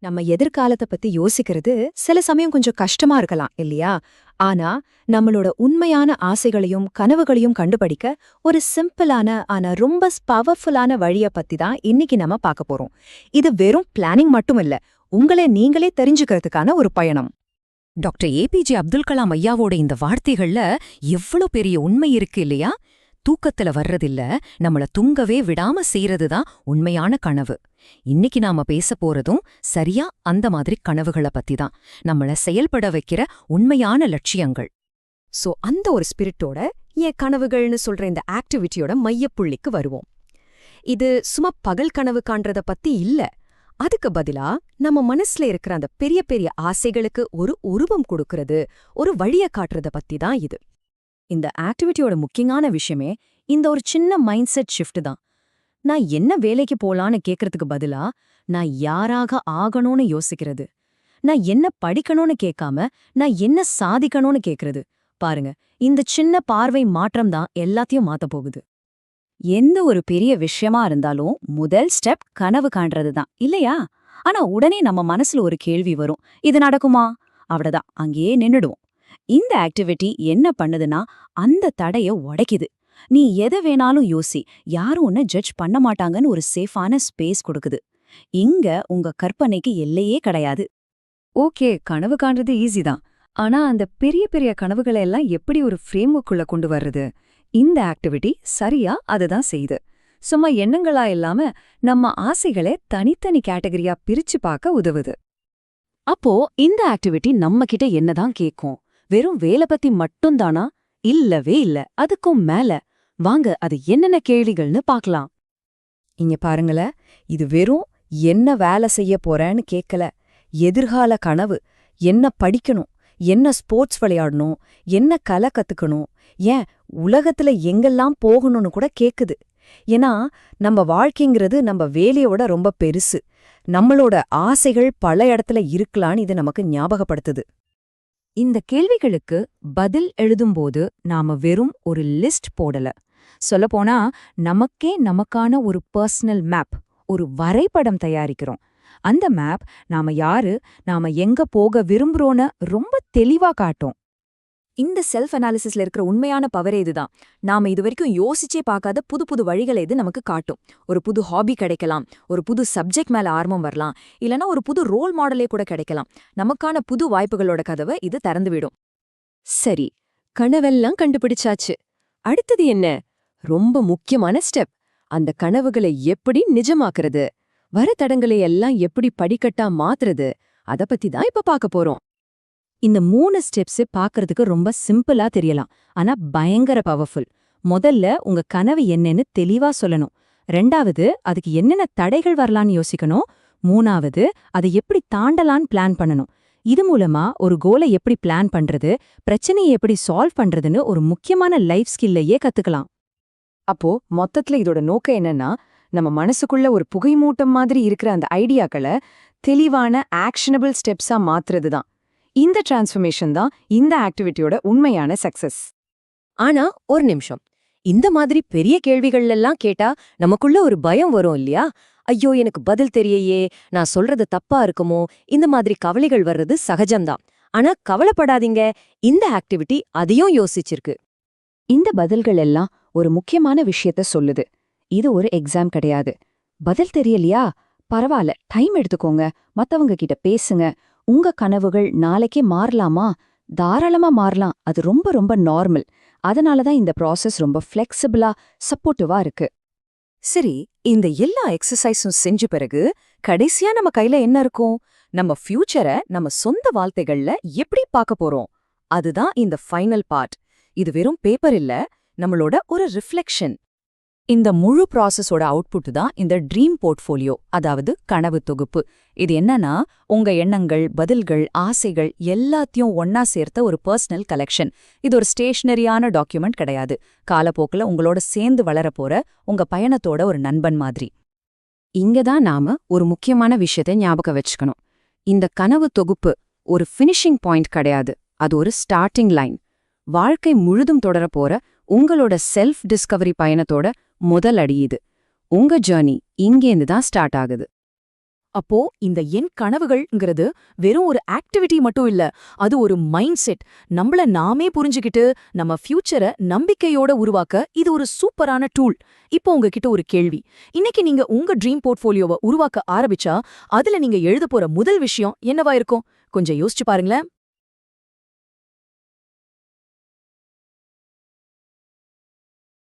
நம்ம எதிர்காலத்தை பத்தி யோசிக்கிறது சில சமயம் கொஞ்சம் கஷ்டமா இருக்கலாம் இல்லையா? ஆனா நம்மளோட உண்மையான ஆசைகளையும் கனவுகளையும் கண்டுபிடிக்க ஒரு சிம்பிளான ஆனா ரொம்ப பவர்ஃபுல்லான வழிய பத்தி தான் இன்னைக்கு நம்ம பார்க்க போறோம். இது வெறும் பிளானிங் மட்டும் இல்ல, உங்களை நீங்களே தெரிஞ்சுக்கிறதுக்கான ஒரு பயணம். டாக்டர் ஏபிஜே அப்துல் கலாம் ஐயாவோட இந்த வார்த்தைகள்ல எவ்வளோ பெரிய உண்மை இருக்கு இல்லையா? தூக்கத்துல வர்றதில்ல, நம்மள தூங்கவே விடாம செய்யறதுதான் உண்மையான கனவு. இன்னைக்கு நாம பேச போறதும் சரியா அந்த மாதிரி கனவுகளை பத்தி தான், நம்மள செயல்பட வைக்கிற உண்மையான லட்சியங்கள். சோ அந்த ஒரு ஸ்பிரிட்டோட என் கனவுகள்னு சொல்ற இந்த ஆக்டிவிட்டியோட மையப்புள்ளிக்கு வருவோம். இது சும்மா பகல் கனவு காண்றத பத்தி இல்ல, அதுக்கு பதிலா நம்ம மனசுல இருக்கிற அந்த பெரிய பெரிய ஆசைகளுக்கு ஒரு உருவம் கொடுக்கறது, ஒரு வழிய காட்டுறத பத்தி தான் இது. இந்த ஆக்டிவிட்டியோட முக்கியமான விஷயமே இந்த ஒரு சின்ன மைண்ட் செட் ஷிஃப்ட் தான். நான் என்ன வேலைக்கு போலான்னு கேட்கறதுக்கு பதிலா நான் யாராக ஆகணும்னு யோசிக்கிறது. நான் என்ன படிக்கணும்னு கேட்காம நான் என்ன சாதிக்கணும்னு கேட்கறது. பாருங்க, இந்த சின்ன பார்வை மாற்றம் தான் எல்லாத்தையும் மாத்த போகுது. எந்த ஒரு பெரிய விஷயமா இருந்தாலும் முதல் ஸ்டெப் கனவு காண்றது தான் இல்லையா? ஆனா உடனே நம்ம மனசுல ஒரு கேள்வி வரும், இது நடக்குமா? அவ்வளவுதான், அங்கேயே நின்னுடுவோம். இந்த ஆக்டிவிட்டி என்ன பண்ணுதுன்னா அந்த தடைய உடைக்குது. நீ எதை வேணாலும் யோசி, யாரும் உன்னை ஜட்ஜ் பண்ண மாட்டாங்கன்னு ஒரு சேஃபான ஸ்பேஸ் கொடுக்குது. இங்க உங்க கற்பனைக்கு எல்லையே கிடையாது. ஓகே, கனவு காண்றது ஈஸி தான். ஆனா அந்த பெரிய பெரிய கனவுகளை எல்லாம் எப்படி ஒரு ஃப்ரேமுக்குள்ள கொண்டு வர்றது? இந்த ஆக்டிவிட்டி சரியா அதுதான் செய்யுது. சும்மா எண்ணங்களா இல்லாம நம்ம ஆசைகளை தனித்தனி கேட்டகரியா பிரிச்சு பார்க்க உதவுது. அப்போ இந்த ஆக்டிவிட்டி நம்ம கிட்ட என்னதான் கேட்கும்? வெறும் வேலை பத்தி மட்டும்தானா? இல்லவே இல்ல, அதுக்கும் மேல. வாங்க அது என்னென்ன கேள்விகள்னு பார்க்கலாம். இங்க பாருங்கள, இது வெறும் என்ன வேலை செய்ய போறேன்னு கேட்கல. எதிர்கால கனவு, என்ன படிக்கணும், என்ன ஸ்போர்ட்ஸ் விளையாடணும், என்ன கலை கத்துக்கணும், ஏன் உலகத்துல எங்கெல்லாம் போகணும்னு கூட கேக்குது. ஏன்னா நம்ம வாழ்க்கைங்கிறது நம்ம வேலையோட ரொம்ப பெருசு. நம்மளோட ஆசைகள் பல இடத்துல இருக்கலான்னு இது நமக்கு ஞாபகப்படுத்துது. இந்த கேள்விகளுக்கு பதில் எழுதும்போது நாம வெறும் ஒரு லிஸ்ட் போடல. சொல்லப்போனா நமக்கே நமக்கான ஒரு பர்சனல் மேப், ஒரு வரைபடம் தயாரிக்கிறோம். அந்த மேப் நாம யாரு, நாம எங்க போக விரும்புறோன்னு ரொம்ப தெளிவா காட்டும். இந்த செல்ஃப் அனாலிசிஸ்ல இருக்கிற உண்மையான பவரே இதுதான். நாம இதுவரைக்கும் யோசிச்சே பார்க்காத புது புது வழிகளை இது நமக்கு காட்டும். ஒரு புது ஹாபி கிடைக்கலாம், ஒரு புது சப்ஜெக்ட் மேல ஆர்வம் வரலாம், இல்லனா ஒரு புது ரோல் மாடலே கூட கிடைக்கலாம். நமக்கான புது வாய்ப்புகளோட கதவை இது திறந்துவிடும். சரி, கனவெல்லாம் கண்டுபிடிச்சாச்சு. அடுத்தது என்ன? ரொம்ப முக்கியமான ஸ்டெப். அந்த கனவுகளை எப்படி நிஜமாக்குறது? வர தடங்களை எல்லாம் எப்படி படிக்கட்டா மாத்துறது? அத பத்தி தான் இப்ப பார்க்க போறோம். இந்த 3 ஸ்டெப்ஸ் பார்க்கறதுக்கு ரொம்ப சிம்பிளா தெரியலாம், ஆனா பயங்கர பவர்ஃபுல். முதல்ல உங்க கனவு என்னன்னு தெளிவா சொல்லணும். 2வது அதுக்கு என்னென்ன தடைகள் வரலான்னு யோசிக்கணும். 3வது அதை எப்படி தாண்டலான்னு பிளான் பண்ணணும். இது மூலமா ஒரு கோலை எப்படி பிளான் பண்றது, பிரச்சனையை எப்படி சால்வ் பண்றதுன்னு ஒரு முக்கியமான லைஃப் ஸ்கில்லையே கத்துக்கலாம். அப்போ மொத்தத்துல இதோட நோக்கம் என்னன்னா, நம்ம மனசுக்குள்ள ஒரு புகைமூட்டம் மாதிரி இருக்கிற அந்த ஐடியாக்களை தெளிவான ஆக்ஷனபிள் ஸ்டெப்ஸா மாத்துறது தான். இந்த டிரான்ஸ்ஃபர்மேஷன் தான் இந்த ஆக்டிவிட்டியோட உண்மையான சக்சஸ். ஆனா ஒரு நிமிஷம், இந்த மாதிரி பெரிய கேள்விகள் எல்லாம் கேட்டா நமக்குள்ள ஒரு பயம் வரும் இல்லையா? ஐயோ, எனக்கு பதில் தெரியையே, நான் சொல்றது தப்பா இருக்குமோ, இந்த மாதிரி கவலைகள் வர்றது சகஜம்தான். ஆனா கவலைப்படாதீங்க, இந்த ஆக்டிவிட்டி அதையும் யோசிச்சிருக்கு. இந்த பதில்கள் எல்லாம் ஒரு முக்கியமான விஷயத்த சொல்லுது. இது ஒரு எக்ஸாம் கிடையாது. பதில் தெரியலையா? பரவாயில்ல, டைம் எடுத்துக்கோங்க, மத்தவங்க கிட்ட பேசுங்க. உங்க கனவுகள் நாளைக்கே மாறலாமா? தாராளமா மாறலாம். அது ரொம்ப ரொம்ப நார்மல். அதனாலதான் இந்த ப்ராசஸ் ரொம்ப ஃப்ளெக்சிபிளா, சப்போர்ட்டிவா இருக்கு. சரி, இந்த எல்லா எக்ஸசைஸும் செஞ்ச பிறகு கடைசியா நம்ம கையில என்ன இருக்கும்? நம்ம ஃபியூச்சரை நம்ம சொந்த வார்த்தைகள்ல எப்படி பார்க்க போறோம்? அதுதான் இந்த ஃபைனல் பார்ட். இது வெறும் பேப்பர் இல்ல, நம்மளோட ஒரு ரிஃப்ளெக்ஷன். இந்த முழு ப்ராசஸோட அவுட்புட் தான் இந்த ட்ரீம் போர்ட்ஃபோலியோ, அதாவது கனவு தொகுப்பு. இது என்னன்னா, உங்க எண்ணங்கள், பதில்கள், ஆசைகள் எல்லாத்தையும் ஒன்னா சேர்த்த ஒரு பர்சனல் கலெக்ஷன். இது ஒரு ஸ்டேஷனரியான டாக்குமெண்ட் கிடையாது. காலப்போக்கில் உங்களோட சேர்ந்து வளரப்போற உங்க பயணத்தோட ஒரு நண்பன் மாதிரி. இங்கதான் நாம ஒரு முக்கியமான விஷயத்தை ஞாபகம் வச்சுக்கணும். இந்த கனவு தொகுப்பு ஒரு ஃபினிஷிங் பாயிண்ட் கிடையாது, அது ஒரு ஸ்டார்டிங் லைன். வாழ்க்கை முழுதும் தொடரப்போற உங்களோட செல்ஃப் டிஸ்கவரி பயணத்தோட முதல் அடி இது. உங்க ஜர்னி இங்கேருந்து தான் ஸ்டார்ட் ஆகுது. அப்போ இந்த என் கனவுகள்ங்கிறது வெறும் ஒரு ஆக்டிவிட்டி மட்டும் இல்ல, அது ஒரு மைண்ட் செட். நம்மள நாமே புரிஞ்சுக்கிட்டு நம்ம ஃபியூச்சரை நம்பிக்கையோட உருவாக்க இது ஒரு சூப்பரான டூல். இப்போ உங்ககிட்ட ஒரு கேள்வி. இன்னைக்கு நீங்க உங்க ட்ரீம் போர்ட்ஃபோலியோவை உருவாக்க ஆரம்பிச்சா அதுல நீங்க எழுத போற முதல் விஷயம் என்னவா இருக்கும்? கொஞ்சம் யோசிச்சு பாருங்களேன்.